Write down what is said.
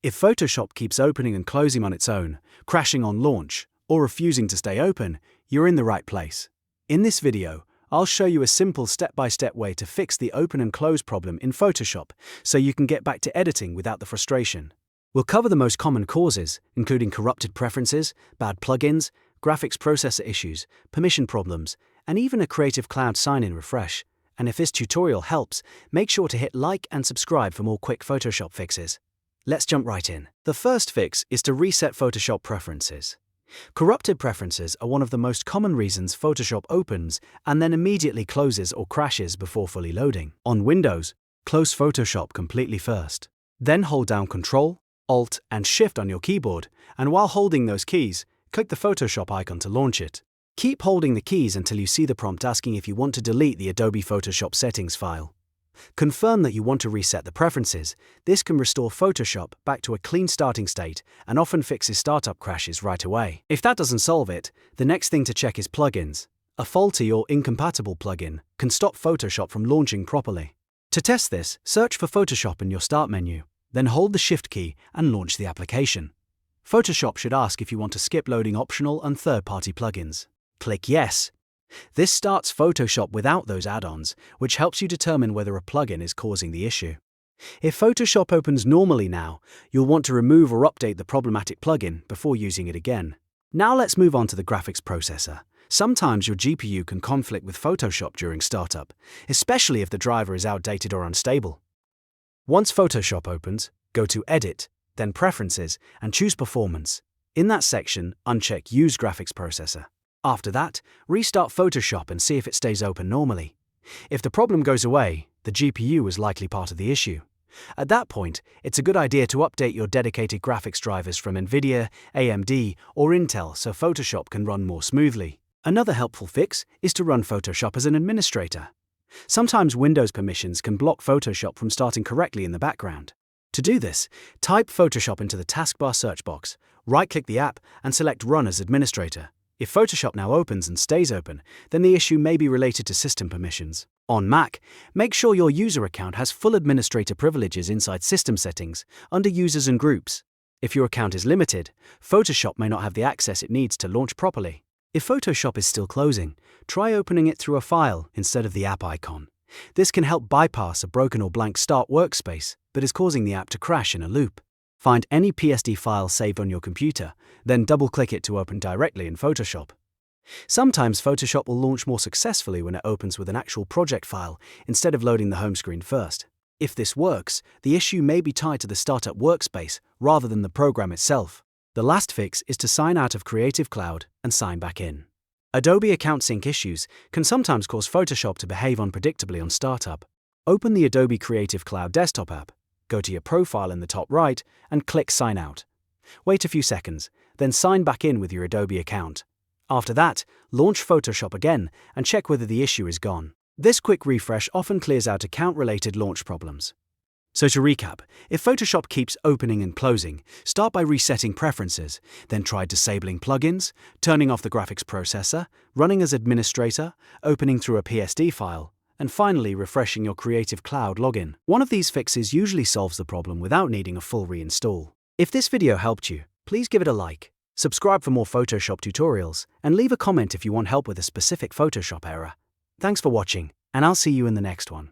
If Photoshop keeps opening and closing on its own, crashing on launch, or refusing to stay open, you're in the right place. In this video, I'll show you a simple step-by-step way to fix the open and close problem in Photoshop so you can get back to editing without the frustration. We'll cover the most common causes, including corrupted preferences, bad plugins, graphics processor issues, permission problems, and even a Creative Cloud sign-in refresh. And if this tutorial helps, make sure to hit like and subscribe for more quick Photoshop fixes. Let's jump right in. The first fix is to reset Photoshop preferences. Corrupted preferences are one of the most common reasons Photoshop opens and then immediately closes or crashes before fully loading. On Windows, close Photoshop completely first. Then hold down Ctrl, Alt, and Shift on your keyboard, and while holding those keys, click the Photoshop icon to launch it. Keep holding the keys until you see the prompt asking if you want to delete the Adobe Photoshop settings file. Confirm that you want to reset the preferences. This can restore Photoshop back to a clean starting state and often fixes startup crashes right away. If that doesn't solve it, the next thing to check is plugins. A faulty or incompatible plugin can stop Photoshop from launching properly. To test this, search for Photoshop in your Start menu, then hold the Shift key and launch the application. Photoshop should ask if you want to skip loading optional and third-party plugins. Click Yes. This starts Photoshop without those add-ons, which helps you determine whether a plugin is causing the issue. If Photoshop opens normally now, you'll want to remove or update the problematic plugin before using it again. Now let's move on to the graphics processor. Sometimes your GPU can conflict with Photoshop during startup, especially if the driver is outdated or unstable. Once Photoshop opens, go to Edit, then Preferences, and choose Performance. In that section, uncheck Use Graphics Processor. After that, restart Photoshop and see if it stays open normally. If the problem goes away, the GPU is likely part of the issue. At that point, it's a good idea to update your dedicated graphics drivers from NVIDIA, AMD, or Intel so Photoshop can run more smoothly. Another helpful fix is to run Photoshop as an administrator. Sometimes Windows permissions can block Photoshop from starting correctly in the background. To do this, type Photoshop into the taskbar search box, right-click the app, and select Run as Administrator. If Photoshop now opens and stays open, then the issue may be related to system permissions. On Mac, make sure your user account has full administrator privileges inside System Settings, under Users and Groups. If your account is limited, Photoshop may not have the access it needs to launch properly. If Photoshop is still closing, try opening it through a file instead of the app icon. This can help bypass a broken or blank Start workspace that is causing the app to crash in a loop. Find any PSD file saved on your computer, then double-click it to open directly in Photoshop. Sometimes Photoshop will launch more successfully when it opens with an actual project file instead of loading the home screen first. If this works, the issue may be tied to the startup workspace rather than the program itself. The last fix is to sign out of Creative Cloud and sign back in. Adobe account sync issues can sometimes cause Photoshop to behave unpredictably on startup. Open the Adobe Creative Cloud desktop app. Go to your profile in the top right and click Sign Out. Wait a few seconds, then sign back in with your Adobe account. After that, launch Photoshop again and check whether the issue is gone. This quick refresh often clears out account-related launch problems. So to recap, if Photoshop keeps opening and closing, start by resetting preferences, then try disabling plugins, turning off the graphics processor, running as administrator, opening through a PSD file, and finally refreshing your Creative Cloud login. One of these fixes usually solves the problem without needing a full reinstall. If this video helped you, please give it a like, subscribe for more Photoshop tutorials, and leave a comment if you want help with a specific Photoshop error. Thanks for watching, and I'll see you in the next one.